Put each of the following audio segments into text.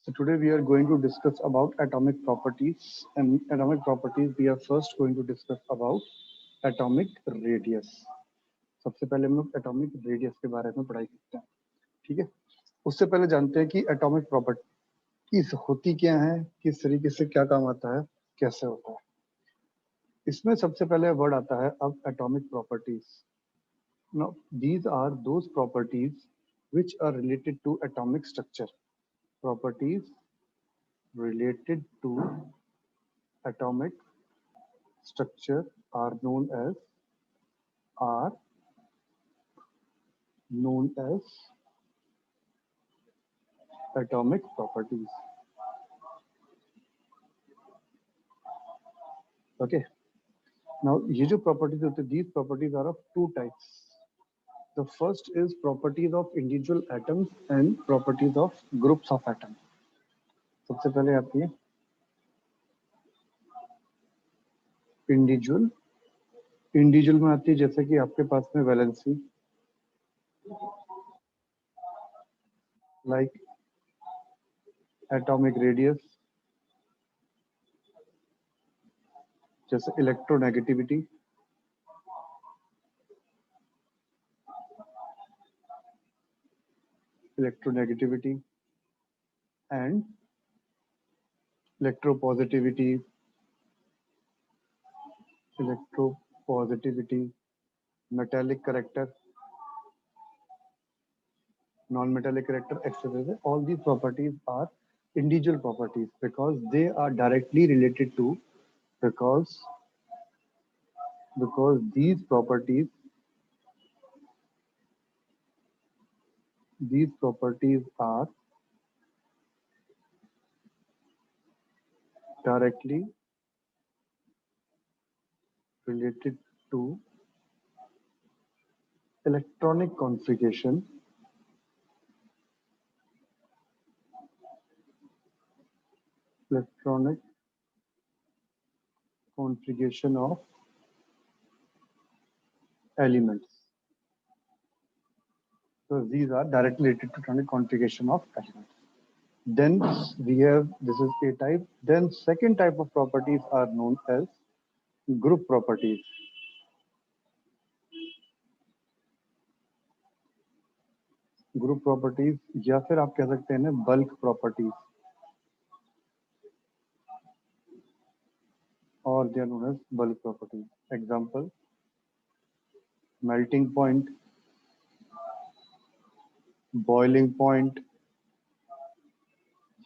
So today we are going to discuss about atomic properties, and atomic properties we are first going to discuss about atomic radius. सबसे पहले हम लोग atomic radius के बारे में पढ़ाई करते हैं, ठीक है। उससे पहले जानते हैं कि एटॉमिक प्रॉपर्टीज होती क्या है, किस तरीके से क्या काम आता है, कैसे होता है। इसमें सबसे पहले वर्ड आता है अब atomic properties. Now these are those properties which are related to atomic structure. Properties related to atomic structure are known as atomic properties. Okay. Now, ये जो properties होते हैं, these properties are of two types. The first is properties of individual atoms and properties of groups of atoms. सबसे पहले आती है individual में आती है, जैसे कि आपके पास में वैलेंसी, लाइक एटॉमिक रेडियस, जैसे electronegativity, and electropositivity, metallic character, non-metallic character, etc. All these properties are individual properties because they are directly related to, because these properties are directly related to electronic configuration of elements. So these are directly related to electronic configuration of elements. Then we have, this is A type. Then second type of properties are known as group properties. Group properties या फिर आप कह सकते हैं bulk properties, और they are known as bulk properties. Example melting point, boiling point,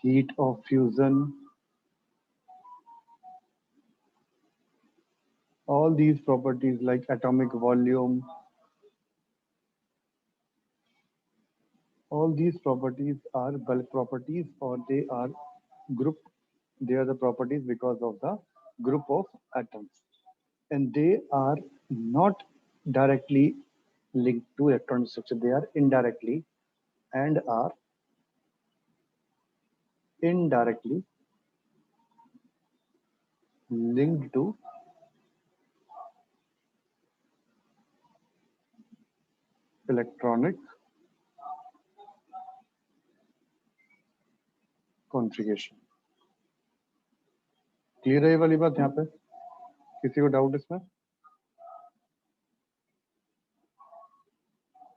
heat of fusion, all these properties like atomic volume, all these properties are bulk properties, or they are group, they are the properties because of the group of atoms, and they are not directly linked to electron structure. They are indirectly linked to electronic configuration. Clear है ये वाली बात? यहाँ पे किसी को doubt इसमें?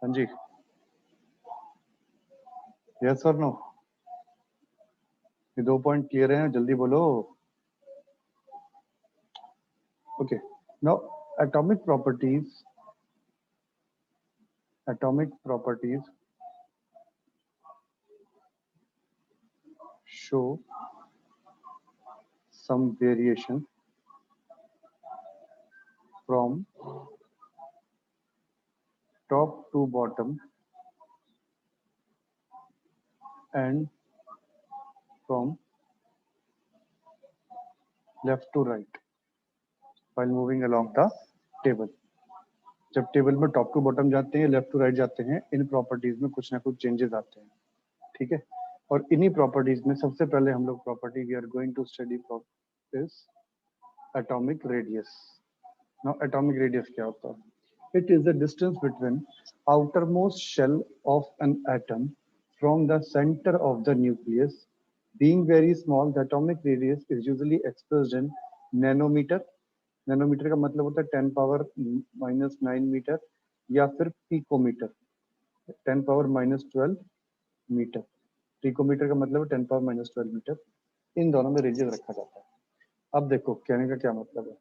हाँ जी, यस और नो? ये 2 पॉइंट क्लियर हैं, जल्दी बोलो. Okay, now atomic properties show some variation from top to bottom and from left to right while moving along the table. जब टेबल में टॉप टू बॉटम जाते हैं, लेफ्ट टू राइट जाते हैं, इन प्रॉपर्टीज में कुछ ना कुछ चेंजेस आते हैं, ठीक है। और इन्हीं प्रॉपर्टीज में सबसे पहले हम लोग property we are going to study is atomic radius. Now atomic radius क्या होता है? It is the distance between outermost shell of an atom from the center of the nucleus Being very small, the atomic radius is usually expressed in nanometer. Nanometer का मतलब होता है 10 power -9 metre या फिर picometre 10 power -12 metre. Picometre का मतलब है 10 power -12 metre. इन दोनों में रेडियस रखा जाता है। अब देखो कहने का क्या मतलब है।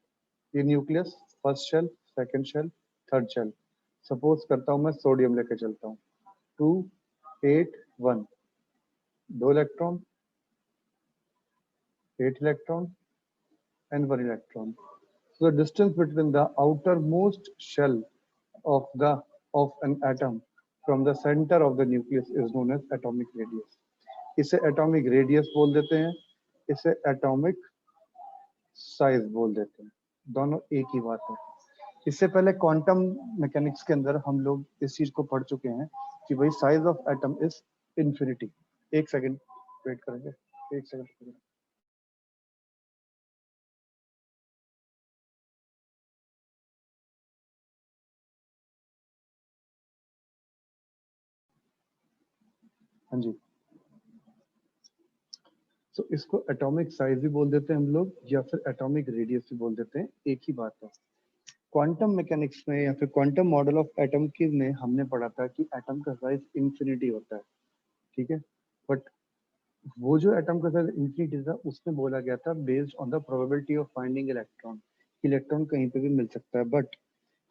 ये nucleus, first shell, second shell, third shell. Suppose करता हूँ मैं सोडियम लेके चलता हूँ 2 8 1, 2 electron, 8 electron and 1 electron. So the distance between the outermost shell of an atom from the center of the nucleus is known as atomic radius. इसे atomic radius बोल देते हैं, इसे atomic size बोल देते हैं, दोनों एक ही बात है। इससे पहले क्वांटम मैकेनिक्स के अंदर हम लोग इस चीज को पढ़ चुके हैं कि भाई size of atom is infinity. एक सेकंड वेट करेंगे, एक सेकंड। हाँ जी, तो इसको एटॉमिक साइज भी बोल देते हैं हम लोग या फिर एटॉमिक रेडियस भी बोल देते हैं, एक ही बात है। क्वांटम मैकेनिक्स में या फिर क्वांटम मॉडल ऑफ एटम की में हमने पढ़ा था कि एटम का साइज इंफिनिटी होता है, ठीक है। बट वो जो एटम का साइज इंफिनिटी था उसमें बोला गया था based on the probability of finding electron. Electron कहीं पे भी मिल सकता है। बट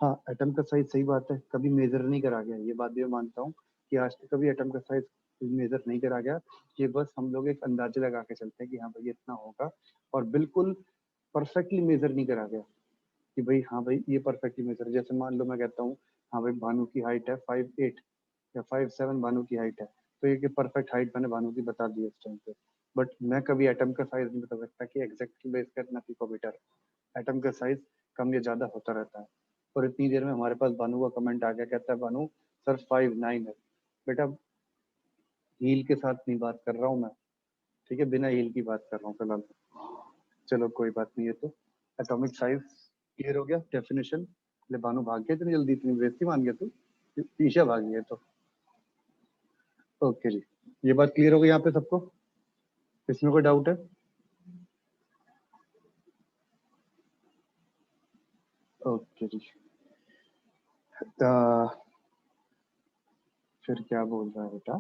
हाँ, एटम का साइज सही बात है कभी मेजर नहीं करा गया, ये बात भी मैं मानता हूँ कि आज तक कभी एटम का साइज मेजर नहीं करा गया। ये बस हम लोग एक अंदाजा लगा के चलते हैं कि हाँ भाई इतना होगा, और बिल्कुल परफेक्टली मेजर नहीं करा गया कि भाई हाँ भाई ये परफेक्टली मेजर। जैसे मान लो मैं कहता हूँ हाँ भाई भानु की हाइट है 5'8" या 5'7" भानु की हाइट है, तो ये परफेक्ट हाइट मैंने भानु की बता दी इस टाइम पे। बट मैं कभी एटम का साइज नहीं बता सकता कि एग्जैक्टली बेस का इतना पिकोमीटर। एटम का साइज कम या ज्यादा होता रहता है। और इतनी देर में हमारे पास भानु का कमेंट आ गया, कहता है भानु सर 5'9" है। बेटा हील के साथ नहीं बात कर रहा हूँ मैं, ठीक है, बिना हील की बात कर रहा हूँ फिलहाल। चलो कोई बात नहीं है। तो एटॉमिक साइज क्लियर हो गया, डेफिनेशन। ले भानु भाग गया इतनी जल्दी, इतनी बेइज्जती मान गया तू, पीछे भाग गया तो। ओके जी, ये बात क्लियर हो गई यहाँ पे सबको, इसमें कोई डाउट है? ओके जी। फिर क्या बोल रहा है बेटा?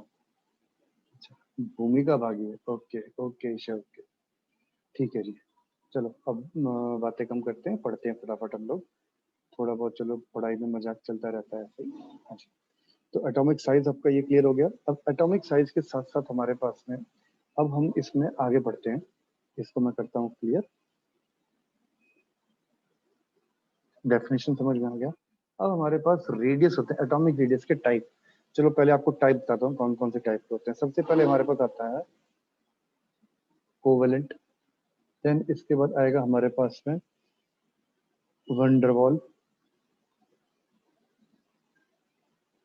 अच्छा, भूमिका भागी है। ओके ओके ईशा, ओके ठीक है जी। चलो अब बातें कम करते हैं, पढ़ते हैं फटाफट हम लोग। थोड़ा बहुत चलो पढ़ाई में मजाक चलता रहता है ऐसे ही। अच्छा, तो एटॉमिक साइज आपका ये क्लियर हो गया। अब एटॉमिक साइज के साथ साथ हमारे पास में अब हम इसमें आगे बढ़ते हैं। इसको मैं करता हूँ क्लियर, डेफिनेशन समझ में आ गया। अब हमारे पास रेडियस होते हैं, एटॉमिक रेडियस के टाइप। चलो पहले आपको टाइप बताता हूँ कौन कौन से टाइप के होते हैं। सबसे पहले हमारे पास आता है कोवेलेंट, देन इसके बाद आएगा हमारे पास में वंडरवॉल।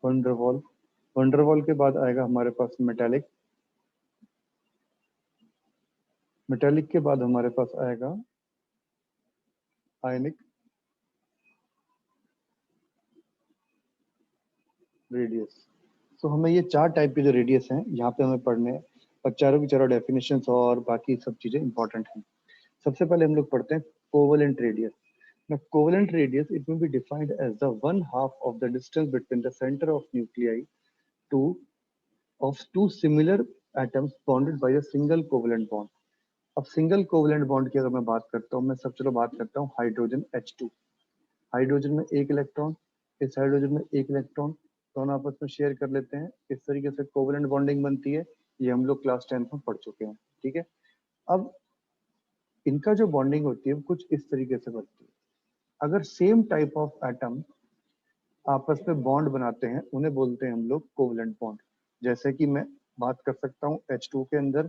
वंडरवॉल वंडरवॉल के बाद आएगा हमारे पास मेटालिक। मेटालिक के बाद हमारे पास आएगा आयनिक रेडियस। तो हमें ये चार टाइप के जो रेडियस हैं यहाँ पे हमें पढ़ने हैं, और चारों की चारों डेफिनेशंस और बाकी सब चीजें इंपॉर्टेंट हैं। सबसे पहले हम लोग पढ़ते हैं covalent radius. Now, covalent radius, it may be defined as the one half of the distance between the center of nuclei to of two similar atoms bonded by a single covalent bond. अब single covalent bond की अगर मैं बात करता हूँ, मैं सब चलो बात करता हूँ हाइड्रोजन H2। हाइड्रोजन में एक इलेक्ट्रॉन, इस हाइड्रोजन में एक इलेक्ट्रॉन, दोनों आपस में शेयर कर लेते हैं, इस तरीके से कोवलेंट बॉन्डिंग बनती है। ये हम लोग क्लास 10 में पढ़ चुके हैं, ठीक है। अब इनका जो बॉन्डिंग होती है वो कुछ इस तरीके से बनती है। अगर सेम टाइप ऑफ एटम आपस में बॉन्ड बनाते हैं उन्हें बोलते हैं हम लोग कोवलेंट बॉन्ड। जैसे कि मैं बात कर सकता हूँ H2 के अंदर,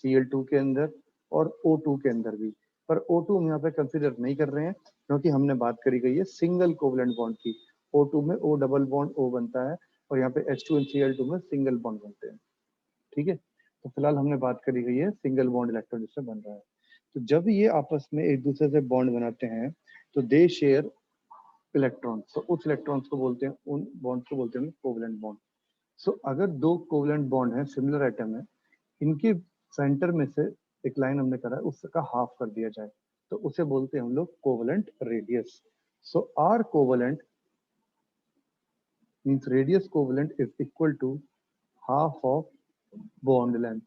Cl2 के अंदर और O2 के अंदर भी। पर O2 हम यहाँ पे कंसिडर नहीं कर रहे हैं क्योंकि हमने बात करी गई है सिंगल कोवलेंट बॉन्ड की। O2 में O डबल बॉन्ड O बनता है और यहाँ पे H2 एंड Cl2 में सिंगल बॉन्ड बनते हैं, ठीक है। तो फिलहाल हमने बात करी गई है सिंगल बॉन्ड इलेक्ट्रॉन जिससे बन रहा है। तो जब ये आपस में एक दूसरे से बॉन्ड बनाते हैं तो दे शेयर इलेक्ट्रॉन, तो उस इलेक्ट्रॉन्स को बोलते हैं, उन बॉन्ड्स को बोलते हैं कोवलेंट बॉन्ड। सो अगर दो कोवलेंट बॉन्ड हैं, सिमिलर एटम है, इनके सेंटर में से एक लाइन हमने करा है उसका हाफ कर दिया जाए तो उसे बोलते हैं हम लोग covalent radius. So R covalent means radius covalent is equal to half of bond length.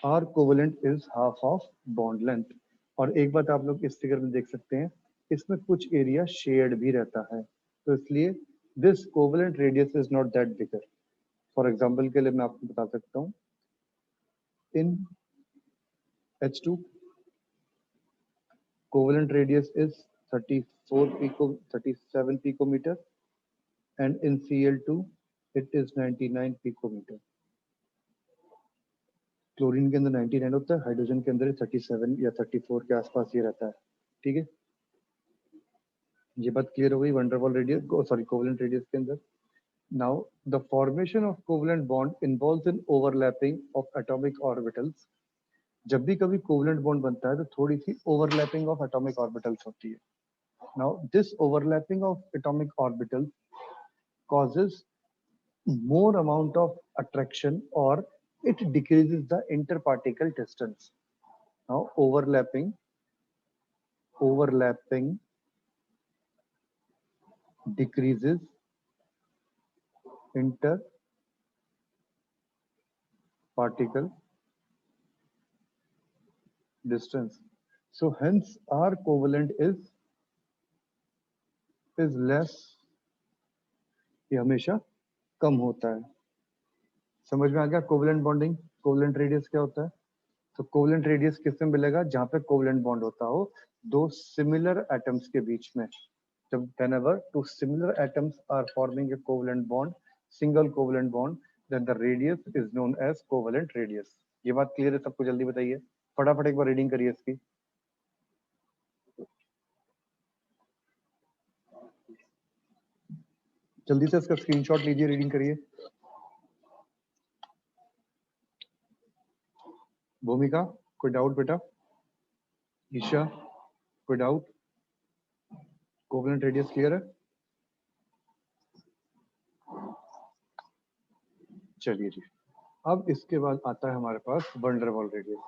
R covalent is half of bond length. और एक बात आप लोग इस फिगर में देख सकते हैं, इसमें कुछ एरिया शेयर्ड भी रहता है, तो इसलिए this covalent radius is not that bigger. For example के लिए मैं आपको बता सकता हूँ, इन H2 covalent radius is 37 picometer and in Cl2 it is 99 picometer. Chlorine के अंदर 99 होता है, हाइड्रोजन के अंदर 37 या 34 के आसपास ये रहता है. ठीक है, ये बात क्लियर हो गई van der Waals radius, sorry covalent radius के अंदर. Now the formation of covalent bond involves in overlapping of atomic orbitals. जब भी कभी कोवलेंट बॉन्ड बनता है तो थोड़ी सी ओवरलैपिंग ऑफ एटॉमिक ऑर्बिटल्स होती है. Now, this overlapping of atomic orbitals causes more amount of attraction or it decreases the interparticle distance. Now, overlapping decreases interparticle distance. So, hence our covalent is less. ये हमेशा कम होता है. समझ में आ गया covalent bonding, covalent radius क्या होता है? तो कोवलेंट रेडियस किसमें मिलेगा? जहां पे कोवलेंट बॉन्ड होता हो दो सिमिलर एटम्स के बीच में. जब whenever two similar atoms are forming a covalent bond, single covalent bond, then the radius is known as covalent radius. ये बात क्लियर है सबको? जल्दी बताइए, फटाफट एक बार रीडिंग करिए इसकी. जल्दी से इसका स्क्रीनशॉट लीजिए, रीडिंग करिए. भूमिका कोई डाउट बेटा? ईशा कोई डाउट? कोवलेंट रेडियस क्लियर है? चलिए जी, अब इसके बाद आता है हमारे पास वंडरवॉल रेडियस.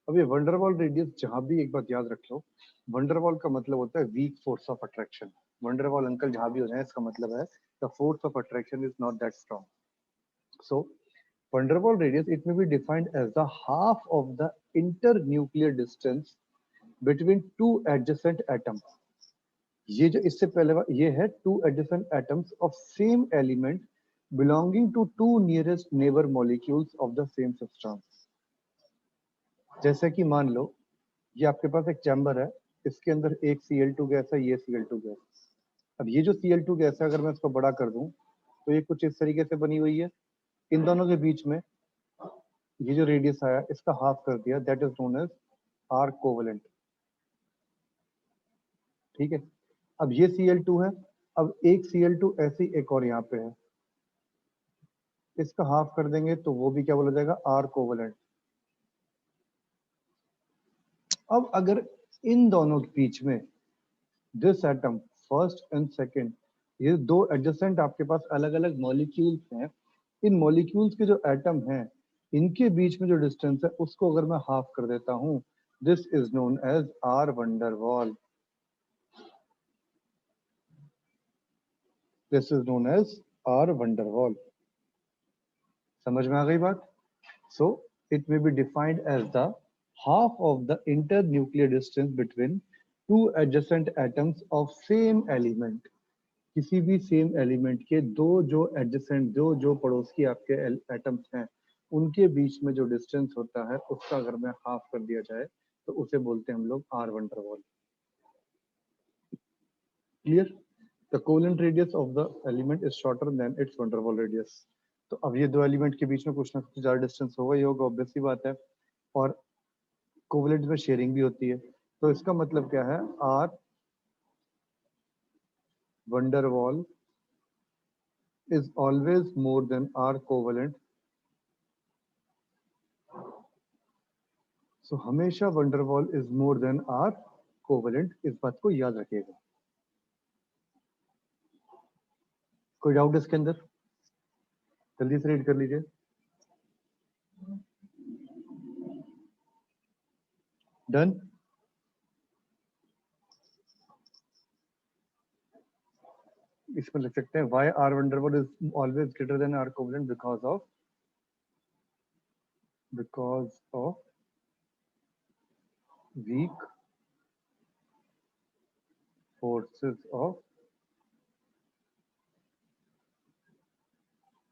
अब ये वंडरवॉल रेडियस जहां भी एक बात याद रख लो, वंडरवॉल का मतलब होता है weak force of attraction. Van der Waals अंकल जहां भी हो जाए इसका मतलब है the force of attraction is not that strong. So van der Waals radius it may be defined as the half of the internuclear distance between two adjacent atoms. ये जो इससे पहले ये है two adjacent atoms of same element belonging to two nearest neighbor molecules of the same substance. जैसे कि मान लो ये आपके पास एक चैम्बर है, इसके अंदर एक Cl2 गैस है, ये Cl2 गैस. अब ये जो Cl2 गैस है अगर मैं इसको बड़ा कर दूं तो ये कुछ इस तरीके से बनी हुई है. इन दोनों के बीच में ये जो रेडियस आया इसका हाफ कर दिया, that is known as R covalent. ठीक है, अब ये Cl2 है, अब एक Cl2 ऐसी एक और यहाँ पे है, इसका हाफ कर देंगे तो वो भी क्या बोला जाएगा? R covalent. अब अगर इन दोनों के बीच में this atom first and second, ये दो एडजेसेंट आपके पास अलग अलग मॉलिक्यूल्स हैं, इन मॉलिक्यूल्स के जो एटम हैं इनके बीच में जो डिस्टेंस है उसको अगर मैं हाफ कर देता हूं, this is known as R van der Waals. This is known as R van der Waals. समझ में आ गई बात? So it may be defined as the half of the internuclear distance between two adjacent atoms of same element. किसी भी same element के दो जो एडजेसेंट जो पड़ोस की आपके एटम्स हैं उनके बीच में जो डिस्टेंस होता है उसका अगर मैं हाफ कर दिया जाए तो उसे बोलते हैं हम लोग R van der Waals. Clear? The covalent radius of the element is shorter than its van der Waals radius. तो अब ये दो एलिमेंट के बीच में कुछ ना कुछ ज्यादा डिस्टेंस होगा ही होगा, ऑब्वियस सी बात है. और कोवलेंट में शेयरिंग भी होती है, तो इसका मतलब क्या है? R van der Waals is always more than R covalent. So हमेशा van der Waals is more than R covalent. इस बात को याद रखिएगा. कोई डाउट इसके अंदर? जल्दी से रीड कर लीजिए. डन। इसमें लिख सकते हैं why R van der Waals is always greater than R covalent because of weak forces of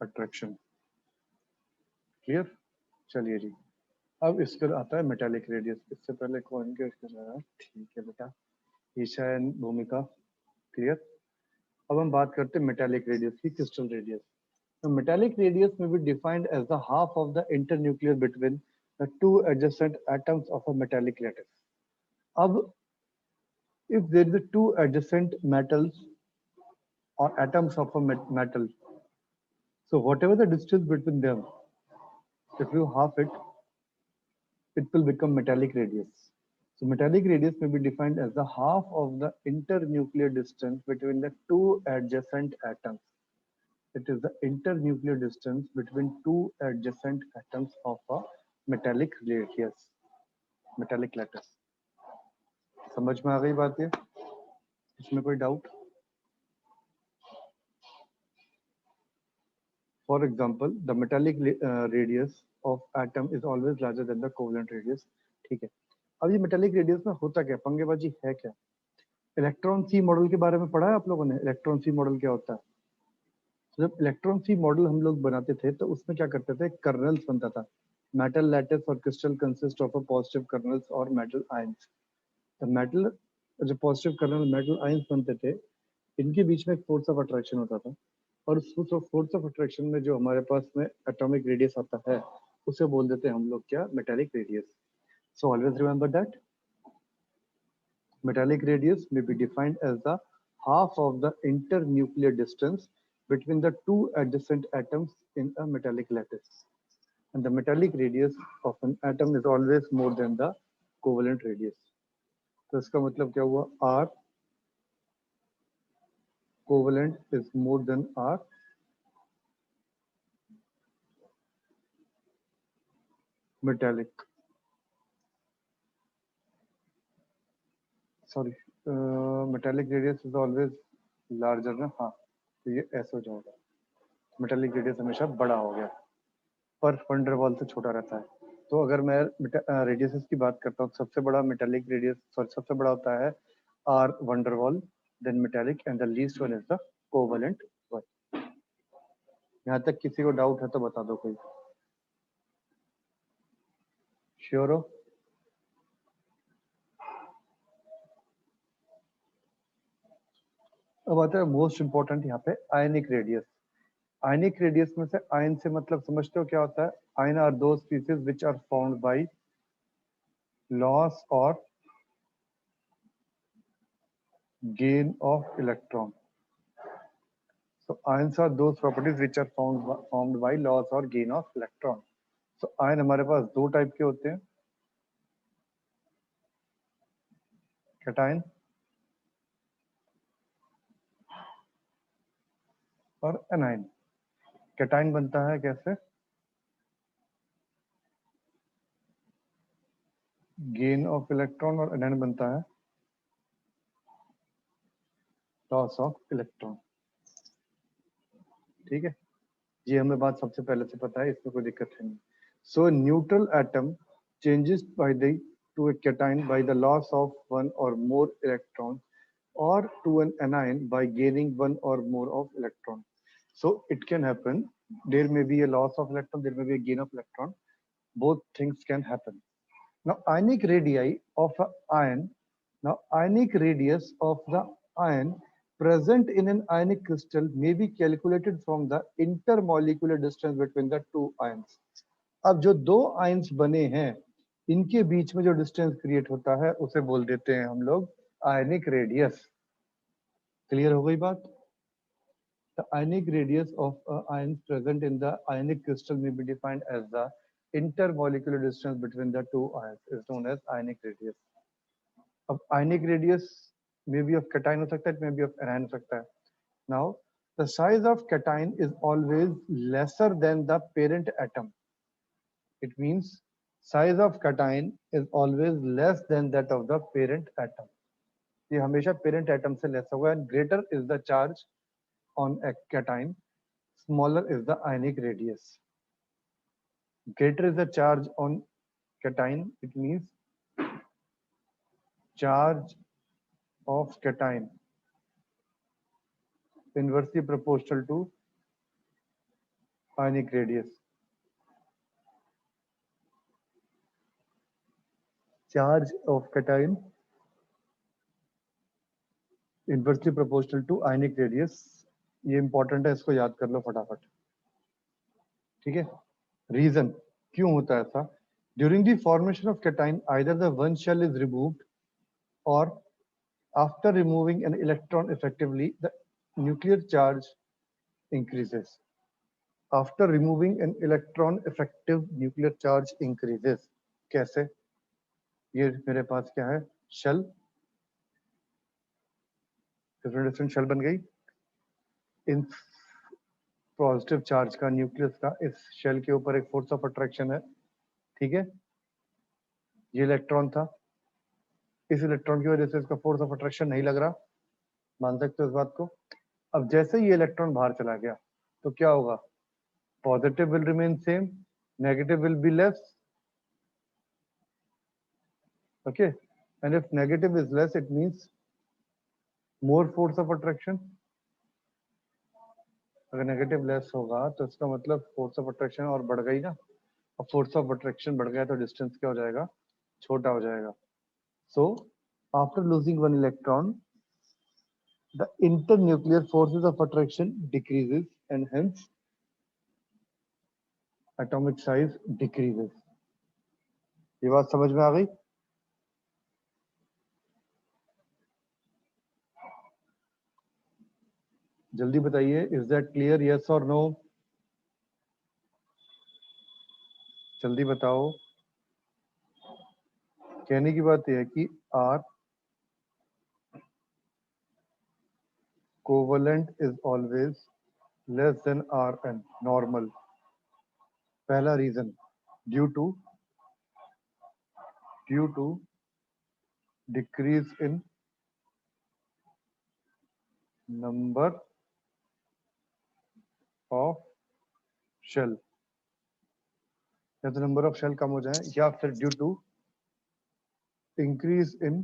attraction. Clear. चलिए जी, अब इसके आता है मेटालिक रेडियस। इससे पहले कौन के ठीक है बेटा, ईशा एंड भूमिका। क्लियर। अब हम बात करते हैं मेटालिक रेडियस की, crystal radius. The metallic radius may be defined as the half of the internuclear between the two adjacent atoms of a metallic lattice. अब if there is a two adjacent metals or atoms of a metal, so whatever the distance between them, if you half it, it will become metallic radius. So metallic radius may be defined as the half of the internuclear distance between the two adjacent atoms. It is the internuclear distance between two adjacent atoms of a metallic radius, metallic lattice. समझ में आ गई बात ये? इसमें कोई doubt? For example, the metallic radius of atom is always larger than the covalent radius. ठीक है। अब ये metallic radius में होता क्या, पंगेबाजी है क्या? इलेक्ट्रॉन सी मॉडल के बारे में पढ़ा है आप लोगों ने? इलेक्ट्रॉन सी मॉडल क्या होता है? तो जब इलेक्ट्रॉन सी मॉडल हम लोग बनाते थे तो उसमें क्या करते थे, कर्नल्स बनता था। मेटल लैटिस और crystal consist of a positive colonel's और मेटल आयंस। द मेटल जो पॉजिटिव कर्नल मेटल आयंस बनते थे, इनके बीच में एक फोर्स ऑफ अट्रैक्शन होता था, और उस फोर्स ऑफ अट्रैक्शन में जो हमारे पास में एटॉमिक रेडियस आता है उसे बोल देते हैं हम लोग क्या, metallic radius. So always remember that metallic radius may be defined as the half of the internuclear distance between the two adjacent atoms in a metallic lattice, and the metallic radius of an atom is always more than the covalent radius. तो इसका मतलब क्या हुआ, R covalent is more than R metallic. Sorry, metallic radius is always larger ना, हाँ तो ये ऐसा हो जाएगा, metallic radius हमेशा बड़ा हो गया पर वंडरवॉल से छोटा रहता है। तो अगर मैं रेडियसेस की बात करता हूँ, सबसे बड़ा मेटालिक रेडियस, सॉरी सबसे बड़ा होता है R van der Waals, then metallic, and the least one is the covalent one. यहाँ तक किसी को डाउट है तो बता दो कोई। श्योर हो? अब आता है मोस्ट इंपॉर्टेंट यहाँ पे आयनिक रेडियस। आयनिक रेडियस में से आयन से मतलब समझते हो क्या होता है? Ion are those species which are found by loss और gain of electron. So ions are those properties which are formed by loss or gain of electron. So ion हमारे पास दो टाइप के होते हैं, कैटायन और एनायन। कैटायन बनता है कैसे? गेन ऑफ इलेक्ट्रॉन, और एनायन बनता है लॉस ऑफ इलेक्ट्रॉन। ठीक है, ये हमें बात सबसे पहले से पता है, इसमें कोई दिक्कत है नहीं। So neutral atom changes by the to a cation by the loss of one or more electrons, or to an anion by gaining one or more of electron. So it can happen, there may be a loss of electron, there may be a gain of electron, both things can happen. Now ionic radii of an ion, now ionic radius of the ion present in an ionic crystal may be calculated from the intermolecular distance between the two ions. अब जो दो ions बने हैं इनके बीच में जो distance create होता है उसे बोल देते हैं हम लोग आयनिक रेडियस। क्लियर हो गई बात? The ionic radius of ions present in the ionic crystal may be defined as the intermolecular distance between the two ions is known as ionic radius. अब ionic radius may be of cation हो सकता है, it may be of anion हो सकता है। Now the size of cation is always lesser than the parent atom. It means size of cation is always less then that of the parent atom. ये हमेशा parent atom से less होगा। And greater is the charge on A cation, smaller is the ionic radius. Greater is the charge on cation, it means charge of cation inversely proportional to ionic radius. Charge of cation inversely proportional to ionic radius. ये important है, इसको याद कर लो फटाफट। ठीक है, reason क्यों होता है ऐसा? During the formation of cation either the one shell is removed और after removing an electron effectively the nuclear charge increases. After removing an electron effective nuclear charge increases. कैसे? ये मेरे पास क्या है, शेल, डिफरेंट शेल बन गई। In positive charge का, nucleus का, इस शेल के ऊपर एक फोर्स ऑफ अट्रैक्शन है। ठीक है, ये इलेक्ट्रॉन था, इस इलेक्ट्रॉन की वजह से इसका फोर्स ऑफ अट्रैक्शन नहीं लग रहा, मान सकते हो इस बात को। अब जैसे ये इलेक्ट्रॉन बाहर चला गया तो क्या होगा? Positive will remain same, negative will be less. Okay, and if negative is less, it means more force of attraction. अगर नेगेटिव लेस होगा तो इसका मतलब फोर्स ऑफ अट्रैक्शन और बढ़ गई ना। अब फोर्स ऑफ अट्रैक्शन बढ़ गया तो डिस्टेंस क्या हो जाएगा? छोटा हो जाएगा। So after losing one electron the internuclear forces of attraction decreases and hence atomic size decreases. ये बात समझ में आ गई? जल्दी बताइए, इज दैट क्लियर? यस और नो? जल्दी बताओ। कहने की बात यह है कि R covalent is always less than R N normal. पहला reason due to decrease in number of shell, या तो नंबर ऑफ शेल कम हो जाए या फिर due to increase in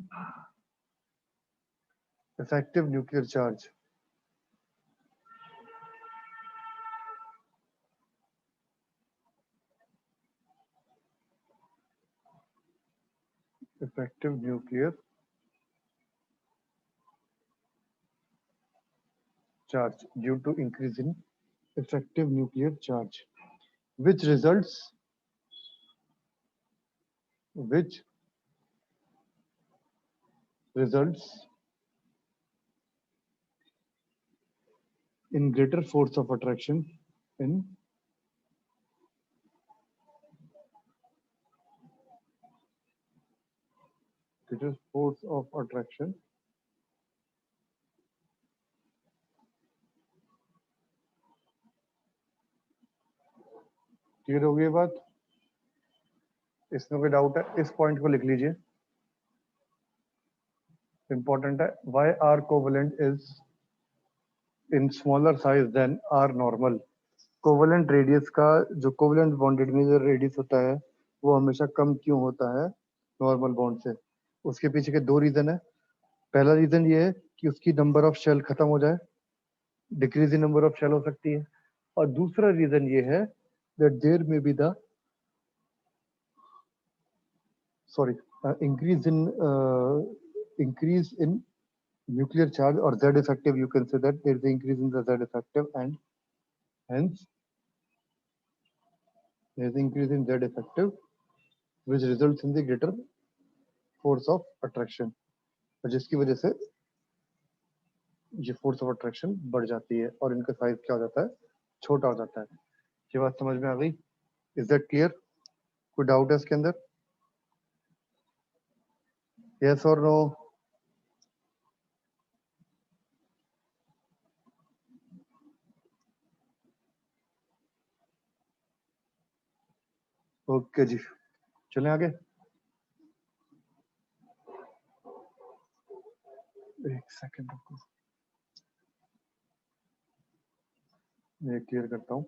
effective nuclear charge. Effective nuclear charge due to increase in effective nuclear charge which results in greater force of attraction in greater force of attraction clear हो गई बात? इसमें कोई doubt है? इस point को लिख लीजिए, इंपॉर्टेंट है। Why R covalent is in smaller size than R normal. Covalent radius का, जो कोवलेंट बॉन्डेड में जो रेडियस होता है वो हमेशा कम क्यों होता है नॉर्मल बॉन्ड से? उसके पीछे के दो रीजन है। पहला रीजन ये है कि उसकी नंबर ऑफ शेल खत्म हो जाए, decrease in number of shell हो सकती है। और दूसरा रीजन ये है that there may be the sorry increase in nuclear charge or Z effective. You can say that there is an increase in the Z effective and hence there is an increase in Z effective which results in the greater force of attraction, जिसकी वजह से ये force of attraction बढ़ जाती है और इनका size क्या हो जाता है? छोटा हो जाता है। ये बात समझ में आ गई? Is that clear? कोई डाउट है इसके अंदर? यस और नो? ओके जी, चलें आगे। एक सेकंड रुको, मैं क्लियर करता हूँ।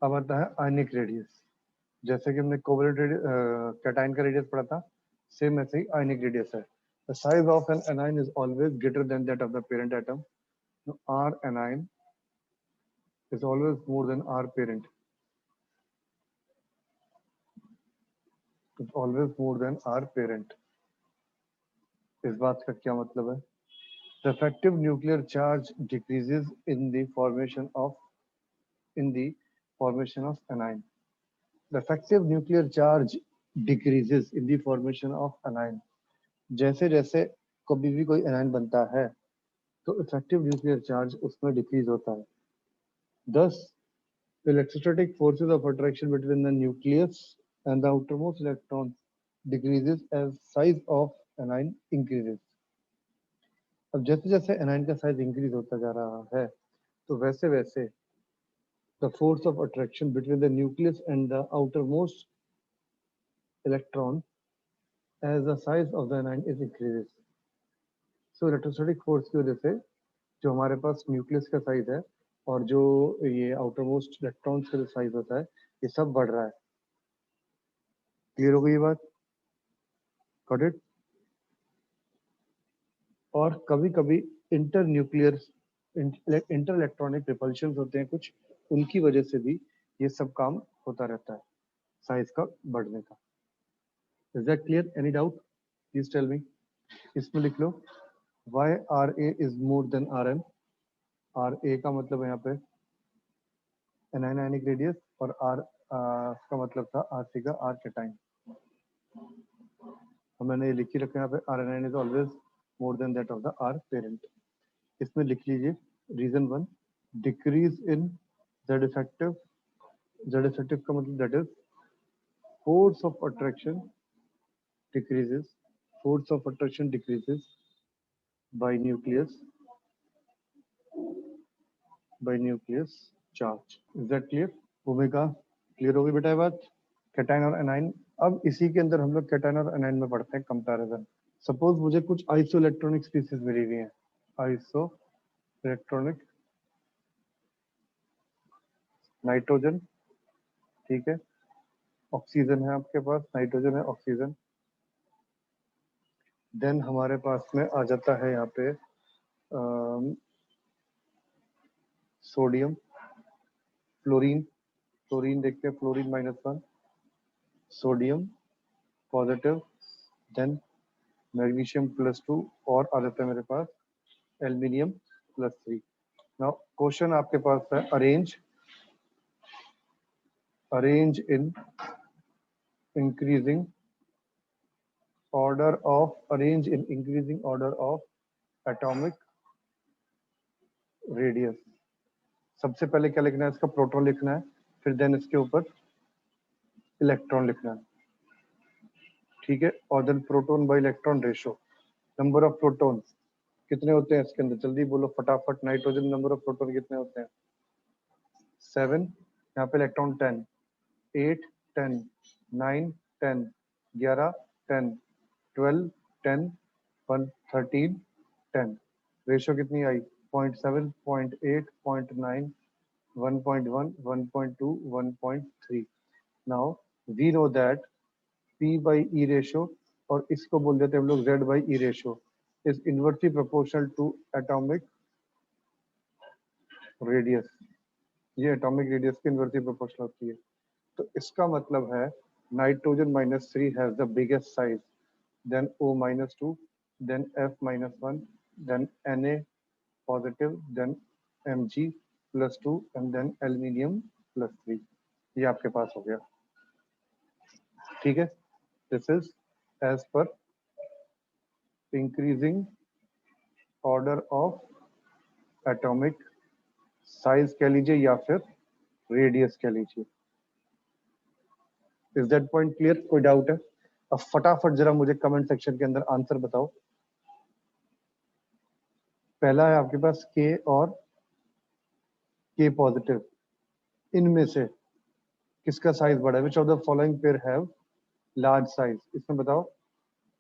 अब आता है आयनिक रेडियस। जैसे कि हमने कोवलेंट रेडियस, कैटायन का रेडियस पढ़ा था, सेम ऐसे ही आयनिक रेडियस है। The size of an anion is always greater than that of the parent atom. Now, R anion is always more than R parent. It's always more than R parent. इस बात का क्या मतलब है? The effective nuclear charge decreases in the formation of anion. The effective nuclear charge decreases in the formation of anion. जैसे जैसे कभी भी कोई एनायन बनता है तो इफेक्टिव न्यूक्लियर चार्ज उसमें डिक्रीज होता है। Thus, the electrostatic forces of attraction between the nucleus and the outermost electron decreases as size of anion increases. अब जैसे जैसे एनायन का साइज इंक्रीज होता जा रहा है तो वैसे वैसे the force of attraction between the nucleus and the outermost electron as the size of the anion is increases. So electrostatic force की वजह से जो हमारे पास न्यूक्लियस का साइज है और जो ये आउटरमोस्ट इलेक्ट्रॉन्स का जो साइज होता है ये सब बढ़ रहा है। क्लियर हो गई ये बात? Got it? और कभी कभी इंटर इलेक्ट्रॉनिक रिपल्शन होते हैं कुछ, उनकी वजह से भी ये सब काम होता रहता है साइज का बढ़ने का। Is that clear? Any doubt? Please tell me. इसमें लिख लो why R A is more than R M. R A का मतलब है यहाँ पे एनायन आयनिक रेडियस और आर का मतलब था आर सी का आर कैटायन। मैंने ये लिख ही रखा है यहाँ पे R anion is always more than that of the R parent. इसमें लिख लीजिए reason 1 decrease in Z effective. Z effective का मतलब that is force of attraction decreases, force of attraction decreases by nucleus charge. Is that clear? भूमिका clear होगी बेटा ये बात? कैटायन और एनायन। अब इसी के अंदर हम लोग कैटायन और एनायन में पढ़ते हैं कंपैरिजन। सपोज मुझे कुछ आइसो इलेक्ट्रॉनिक स्पीसीज मिली हुई हैं, आइसो इलेक्ट्रॉनिक नाइट्रोजन, ठीक है, ऑक्सीजन है आपके पास, नाइट्रोजन है, ऑक्सीजन। देन हमारे पास में आ जाता है यहाँ पे सोडियम, फ्लोरीन, फ्लोरीन देखते हैं, fluorine -1, sodium positive, then magnesium +2 और आ जाता है मेरे पास एल्यूमिनियम +3। नाउ क्वेश्चन आपके पास है arrange in increasing order of atomic radius. सबसे पहले क्या लिखना है? इसका प्रोटॉन लिखना है, फिर देन इसके ऊपर इलेक्ट्रॉन लिखना है, ठीक है, और then proton by electron ratio. Number of proton कितने होते हैं इसके अंदर? जल्दी बोलो फटाफट। नाइट्रोजन नंबर ऑफ प्रोटॉन कितने होते हैं? 7। यहाँ पे इलेक्ट्रॉन 10, 8, 10, 9, 10, 11, 10, 12, 10, 1, 13, 10। रेशो कितनी आई? 0.7, 0.8, 0.9, 1.1, 1.2, 1.3। Now we know that P by E ratio, और इसको बोल देते हैं हम लोग Z by E ratio, is inversely proportional to atomic radius. ये एटॉमिक रेडियस की इनवर्सली प्रोपोर्शनल होती है। तो इसका मतलब है nitrogen -3 has the biggest size, then O-2, then F-1, then Na positive, then Mg+2 and then aluminium +3। ये आपके पास हो गया, ठीक है। This is as per increasing order of atomic size कह लीजिए या फिर रेडियस कह लीजिए। Is that point clear? कोई डाउट है? अब फटाफट जरा मुझे कमेंट सेक्शन के अंदर आंसर बताओ। पहला है आपके पास K और के पॉजिटिव, इनमें से किसका साइज बड़ा है? Which of the following pair have large size? इसमें बताओ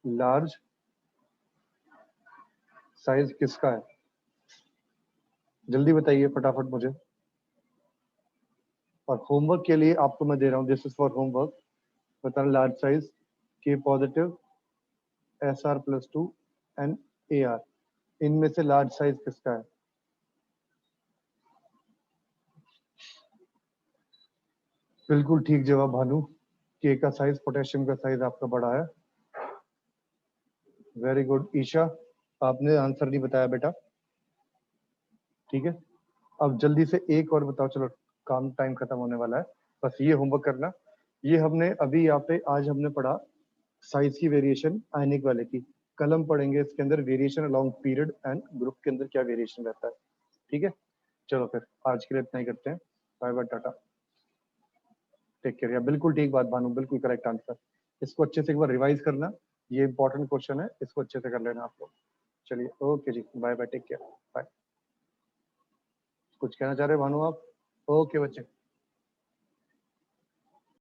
लार्ज साइज किसका है? जल्दी बताइए फटाफट मुझे। और होमवर्क के लिए आपको मैं दे रहा हूँ, दिस इज फॉर होमवर्क, बताना लार्ज साइज के पॉजिटिव, SR+2 एंड AR, इनमें से लार्ज साइज किसका है? बिल्कुल ठीक जवाब भानु, के का साइज, पोटेशियम का साइज आपका बड़ा है। वेरी गुड ईशा, आपने आंसर नहीं बताया बेटा, ठीक है। अब जल्दी से एक और बताओ, चलो काम टाइम खत्म होने वाला है, बस ये होमवर्क करना। ये हमने अभी यहाँ पे आज हमने पढ़ा साइज की वेरिएशन आयनिक वाले की, कल हम पढ़ेंगे इसके अंदर variation along period and group के अंदर क्या वेरिएशन रहता है, ठीक है। चलो फिर आज के लिए इतना ही करते हैं, bye bye tata, take care. या बिल्कुल ठीक बात भानु, बिल्कुल करेक्ट आंसर। इसको अच्छे से एक बार रिवाइज करना, ये इंपॉर्टेंट क्वेश्चन है, इसको अच्छे से कर लेना आप लोग। चलिए ओके जी, bye bye, take care, bye. कुछ कहना चाह रहे हो भानु आप? ओके बच्चे।